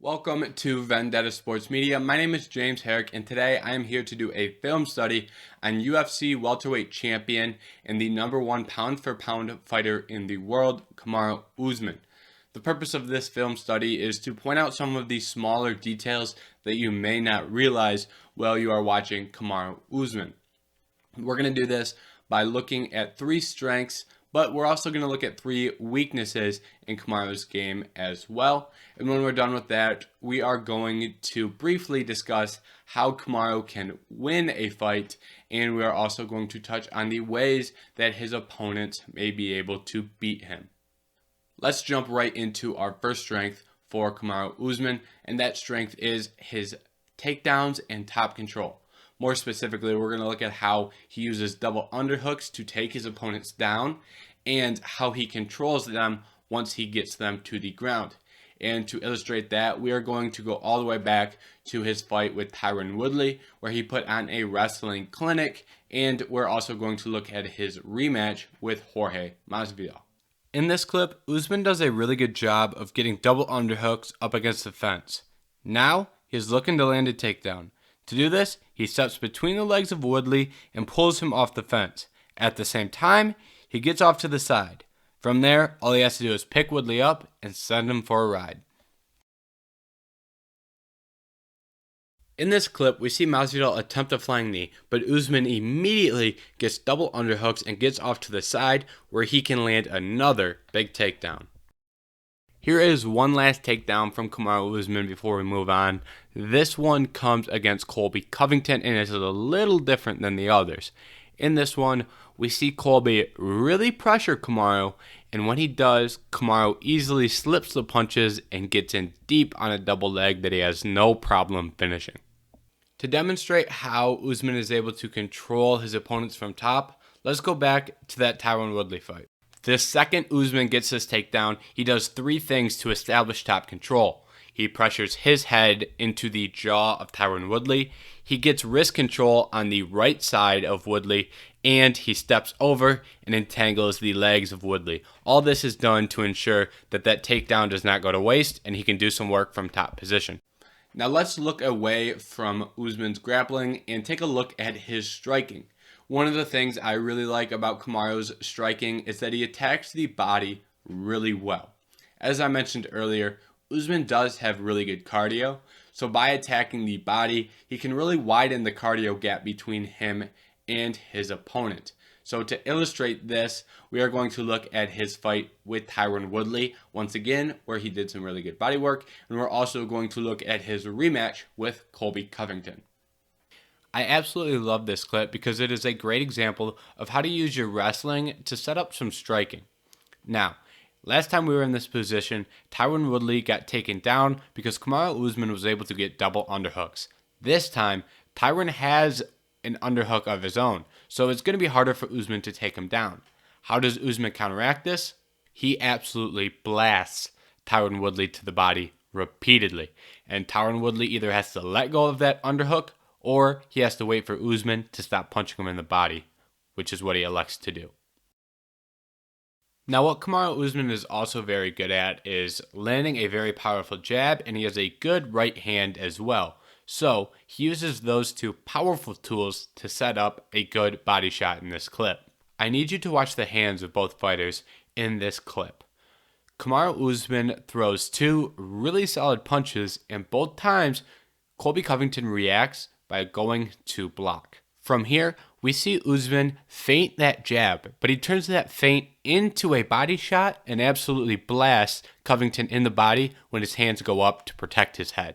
Welcome to Vendetta Sports Media. My name is James Herrick, and today I am here to do a film study on UFC welterweight champion and the #1 pound-for-pound fighter in the world, Kamaru Usman. The purpose of this film study is to point out some of the smaller details that you may not realize while you are watching Kamaru Usman. We're going to do this by looking at 3 strengths, but we're also going to look at 3 weaknesses in Kamaru's game as well. And when we're done with that, we are going to briefly discuss how Kamaru can win a fight, and we are also going to touch on the ways that his opponents may be able to beat him. Let's jump right into our first strength for Kamaru Usman, and that strength is his takedowns and top control. More specifically, we're going to look at how he uses double underhooks to take his opponents down and how he controls them once he gets them to the ground. And to illustrate that, we are going to go all the way back to his fight with Tyron Woodley, where he put on a wrestling clinic, and we're also going to look at his rematch with Jorge Masvidal. In this clip, Usman does a really good job of getting double underhooks up against the fence. Now, he's looking to land a takedown. To do this, he steps between the legs of Woodley and pulls him off the fence. At the same time, he gets off to the side. From there, all he has to do is pick Woodley up and send him for a ride. In this clip, we see Masvidal attempt a flying knee, but Usman immediately gets double underhooks and gets off to the side where he can land another big takedown. Here is one last takedown from Kamaru Usman before we move on. This one comes against Colby Covington and is a little different than the others. In this one, we see Colby really pressure Kamaru, and when he does, Kamaru easily slips the punches and gets in deep on a double leg that he has no problem finishing. To demonstrate how Usman is able to control his opponents from top, let's go back to that Tyron Woodley fight. The second Usman gets his takedown, he does 3 things to establish top control. He pressures his head into the jaw of Tyron Woodley, he gets wrist control on the right side of Woodley, and he steps over and entangles the legs of Woodley. All this is done to ensure that that takedown does not go to waste and he can do some work from top position. Now let's look away from Usman's grappling and take a look at his striking. One of the things I really like about Kamaru's striking is that he attacks the body really well. As I mentioned earlier, Usman does have really good cardio, so by attacking the body, he can really widen the cardio gap between him and his opponent. So to illustrate this, we are going to look at his fight with Tyron Woodley once again, where he did some really good body work, and we're also going to look at his rematch with Colby Covington. I absolutely love this clip because it is a great example of how to use your wrestling to set up some striking. Now, last time we were in this position, Tyron Woodley got taken down because Kamaru Usman was able to get double underhooks. This time, Tyron has an underhook of his own, so it's going to be harder for Usman to take him down. How does Usman counteract this? He absolutely blasts Tyron Woodley to the body repeatedly, and Tyron Woodley either has to let go of that underhook or he has to wait for Usman to stop punching him in the body, which is what he elects to do. Now, what Kamaru Usman is also very good at is landing a very powerful jab, and he has a good right hand as well. So, he uses those 2 powerful tools to set up a good body shot in this clip. I need you to watch the hands of both fighters in this clip. Kamaru Usman throws 2 really solid punches, and both times, Colby Covington reacts by going to block. From here, we see Usman feint that jab, but he turns that feint into a body shot and absolutely blasts Covington in the body when his hands go up to protect his head.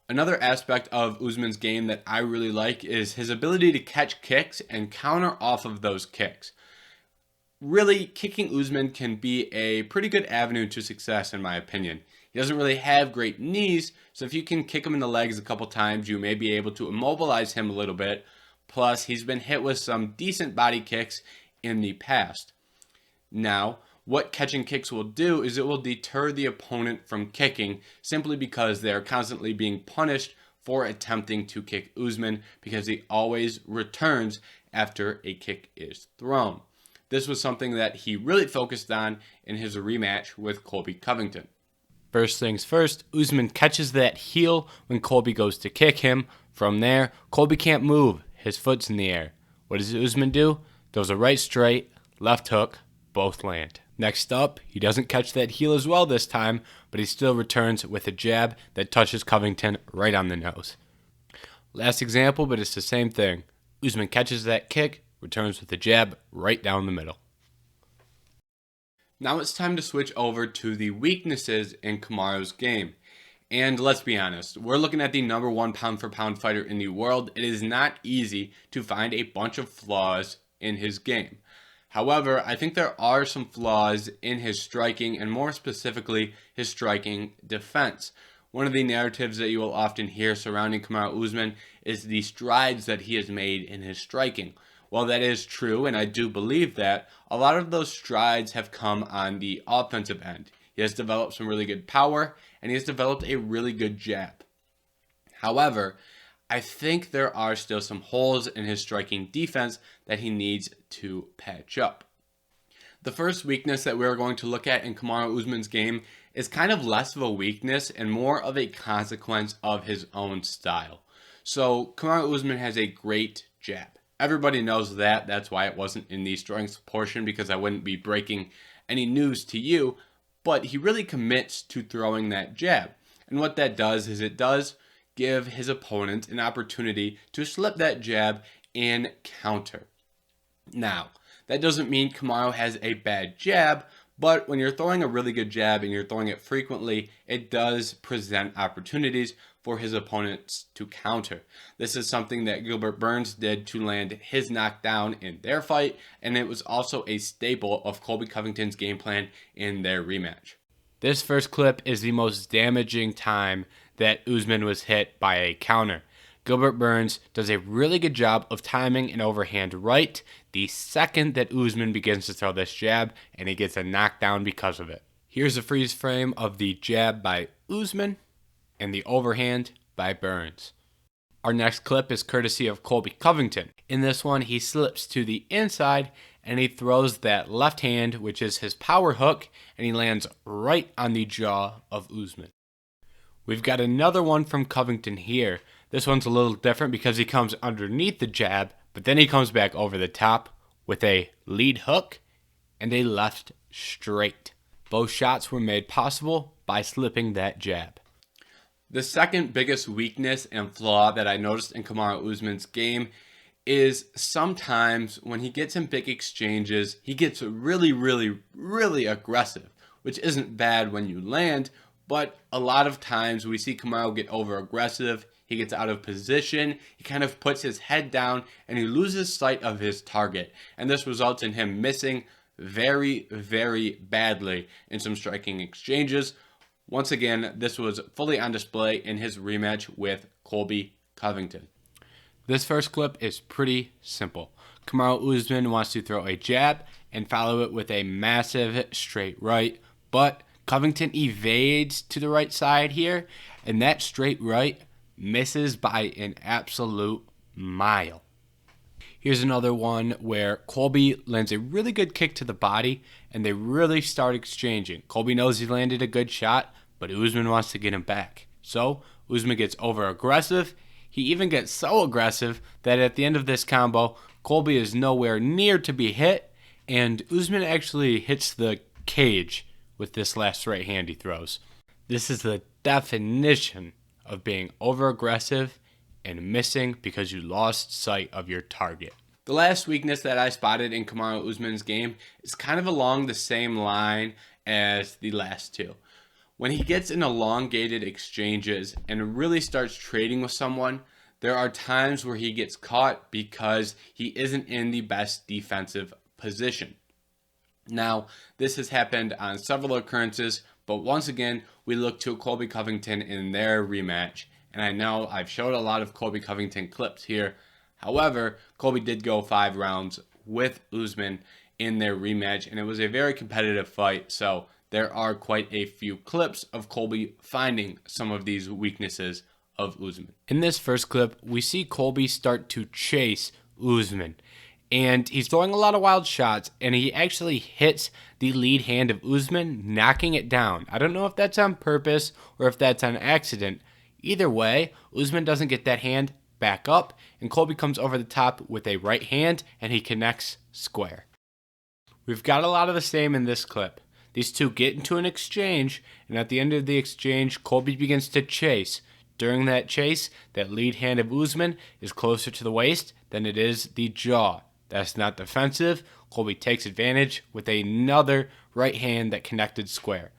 Another aspect of Usman's game that I really like is his ability to catch kicks and counter off of those kicks. Really, kicking Usman can be a pretty good avenue to success in my opinion. He doesn't really have great knees, so if you can kick him in the legs a couple times, you may be able to immobilize him a little bit. Plus, he's been hit with some decent body kicks in the past. Now, what catching kicks will do is it will deter the opponent from kicking simply because they are constantly being punished for attempting to kick Usman because he always returns after a kick is thrown. This was something that he really focused on in his rematch with Colby Covington. First things first, Usman catches that heel when Colby goes to kick him. From there, Colby can't move. His foot's in the air. What does Usman do? Throws a right straight, left hook, both land. Next up, he doesn't catch that heel as well this time, but he still returns with a jab that touches Covington right on the nose. Last example, but it's the same thing. Usman catches that kick, returns with a jab right down the middle. Now it's time to switch over to the weaknesses in Kamaru's game. And let's be honest, we're looking at the number one pound for pound fighter in the world. It is not easy to find a bunch of flaws in his game. However, I think there are some flaws in his striking, and more specifically, his striking defense. One of the narratives that you will often hear surrounding Kamaru Usman is the strides that he has made in his striking. While that is true, and I do believe that, a lot of those strides have come on the offensive end. He has developed some really good power, and he has developed a really good jab. However, I think there are still some holes in his striking defense that he needs to patch up. The first weakness that we're going to look at in Kamaru Usman's game is kind of less of a weakness and more of a consequence of his own style. So Kamaru Usman has a great jab. Everybody knows that. That's why it wasn't in the strengths portion, because I wouldn't be breaking any news to you. But he really commits to throwing that jab. And what that does is it does give his opponent an opportunity to slip that jab and counter. Now, that doesn't mean Kamaru has a bad jab, but when you're throwing a really good jab and you're throwing it frequently, it does present opportunities for his opponents to counter. This is something that Gilbert Burns did to land his knockdown in their fight, and it was also a staple of Colby Covington's game plan in their rematch. This first clip is the most damaging time that Usman was hit by a counter. Gilbert Burns does a really good job of timing an overhand right the second that Usman begins to throw this jab, and he gets a knockdown because of it. Here's a freeze frame of the jab by Usman and the overhand by Burns. Our next clip is courtesy of Colby Covington. In this one, he slips to the inside and he throws that left hand, which is his power hook, and he lands right on the jaw of Usman. We've got another one from Covington here. This one's a little different because he comes underneath the jab, but then he comes back over the top with a lead hook and a left straight. Both shots were made possible by slipping that jab. The second biggest weakness and flaw that I noticed in Kamaru Usman's game is sometimes when he gets in big exchanges, he gets really aggressive, which isn't bad when you land, but a lot of times we see Kamaru get over aggressive. He gets out of position, he kind of puts his head down, and he loses sight of his target. And this results in him missing very badly in some striking exchanges. Once again, this was fully on display in his rematch with Colby Covington. This first clip is pretty simple. Kamaru Usman wants to throw a jab and follow it with a massive straight right, but Covington evades to the right side here, and that straight right misses by an absolute mile. Here's another one where Colby lands a really good kick to the body and they really start exchanging. Colby knows he landed a good shot, but Usman wants to get him back. So Usman gets over aggressive. He even gets so aggressive that at the end of this combo, Colby is nowhere near to be hit, and Usman actually hits the cage with this last right hand he throws. This is the definition of being over aggressive and missing because you lost sight of your target. The last weakness that I spotted in Kamaru Usman's game is kind of along the same line as the last two. When he gets in elongated exchanges and really starts trading with someone, there are times where he gets caught because he isn't in the best defensive position. Now, this has happened on several occurrences, but once again, we look to Colby Covington in their rematch. And I know I've showed a lot of Colby Covington clips here. However, Colby did go 5 rounds with Usman in their rematch, and it was a very competitive fight. So there are quite a few clips of Colby finding some of these weaknesses of Usman. In this first clip, we see Colby start to chase Usman. And he's throwing a lot of wild shots, and he actually hits the lead hand of Usman, knocking it down. I don't know if that's on purpose or if that's on accident. Either way, Usman doesn't get that hand back up, and Colby comes over the top with a right hand, and he connects square. We've got a lot of the same in this clip. These two get into an exchange, and at the end of the exchange, Colby begins to chase. During that chase, that lead hand of Usman is closer to the waist than it is the jaw. That's not defensive. Colby takes advantage with another right hand that connected square.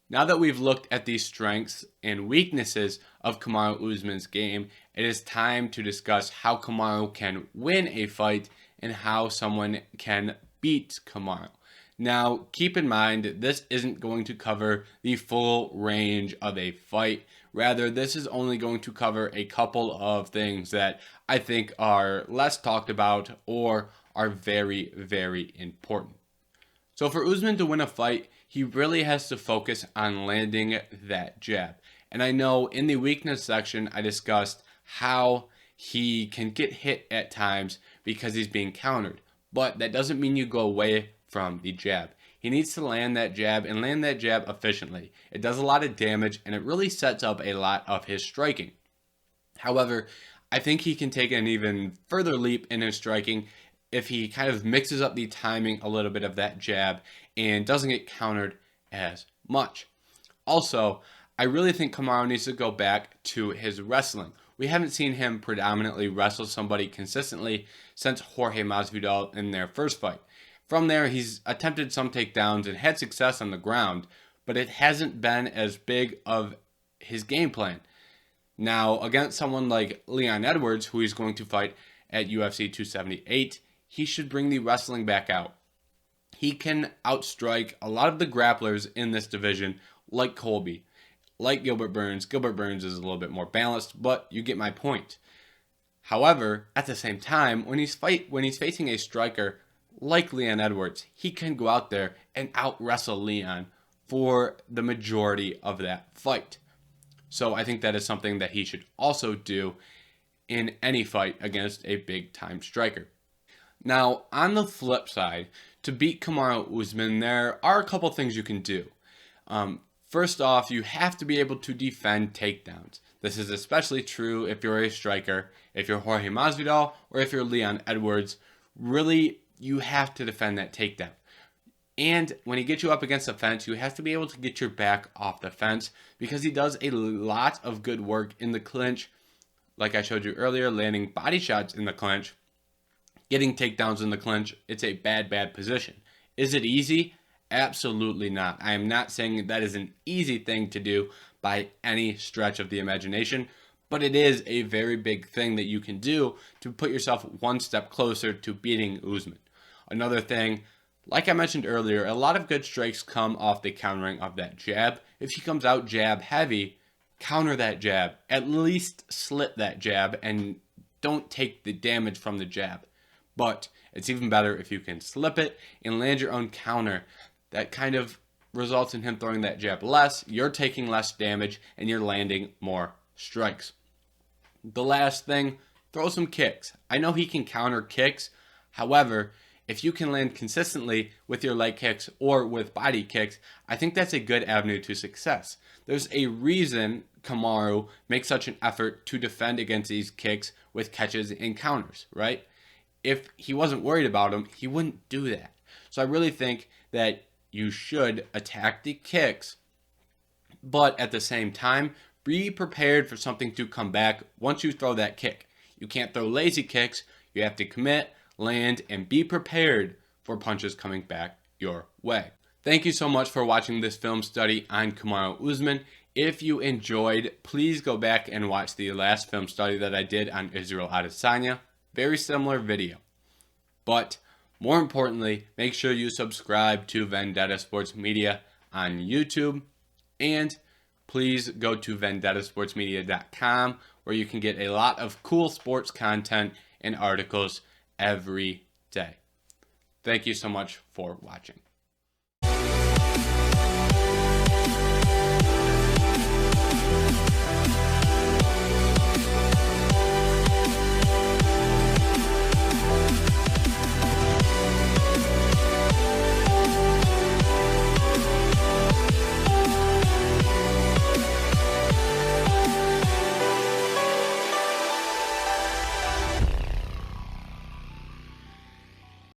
Now that we've looked at the strengths and weaknesses of Kamaru Usman's game, it is time to discuss how Kamaru can win a fight and how someone can beat Kamaru. Now, keep in mind, this isn't going to cover the full range of a fight. Rather, this is only going to cover a couple of things that I think are less talked about or are very, very important. So for Usman to win a fight, he really has to focus on landing that jab. And I know in the weakness section, I discussed how he can get hit at times because he's being countered. But that doesn't mean you go away from the jab. He needs to land that jab and land that jab efficiently. It does a lot of damage, and it really sets up a lot of his striking. However, I think he can take an even further leap in his striking if he kind of mixes up the timing a little bit of that jab and doesn't get countered as much. Also, I really think Kamaru needs to go back to his wrestling. We haven't seen him predominantly wrestle somebody consistently since Jorge Masvidal in their first fight. From there, he's attempted some takedowns and had success on the ground, but it hasn't been as big of his game plan. Now, against someone like Leon Edwards, who he's going to fight at UFC 278, he should bring the wrestling back out. He can outstrike a lot of the grapplers in this division, like Colby, like Gilbert Burns. Gilbert Burns is a little bit more balanced, but you get my point. However, at the same time, when he's facing a striker like Leon Edwards, he can go out there and out-wrestle Leon for the majority of that fight. So I think that is something that he should also do in any fight against a big-time striker. Now, on the flip side, to beat Kamaru Usman, there are a couple things you can do. First off, you have to be able to defend takedowns. This is especially true if you're a striker, if you're Jorge Masvidal, or if you're Leon Edwards. Really, you have to defend that takedown. And when he gets you up against the fence, you have to be able to get your back off the fence because he does a lot of good work in the clinch. Like I showed you earlier, landing body shots in the clinch, getting takedowns in the clinch. It's a bad, bad position. Is it easy? Absolutely not. I am not saying that is an easy thing to do by any stretch of the imagination, but it is a very big thing that you can do to put yourself one step closer to beating Usman. Another thing, like I mentioned earlier, a lot of good strikes come off the countering of that jab. If he comes out jab heavy, counter that jab. At least slit that jab and don't take the damage from the jab. But it's even better if you can slip it and land your own counter. That kind of results in him throwing that jab less, you're taking less damage, and you're landing more strikes. The last thing, throw some kicks. I know he can counter kicks. However, if you can land consistently with your leg kicks or with body kicks, I think that's a good avenue to success. There's a reason Kamaru makes such an effort to defend against these kicks with catches and counters, right? If he wasn't worried about them, he wouldn't do that. So I really think that you should attack the kicks, but at the same time, be prepared for something to come back once you throw that kick. You can't throw lazy kicks. You have to commit, land, and be prepared for punches coming back your way. Thank you so much for watching this film study on Kamaru Usman. If you enjoyed, please go back and watch the last film study that I did on Israel Adesanya. Very similar video. But more importantly, make sure you subscribe to Vendetta Sports Media on YouTube. And please go to vendettasportsmedia.com where you can get a lot of cool sports content and articles every day. Thank you so much for watching.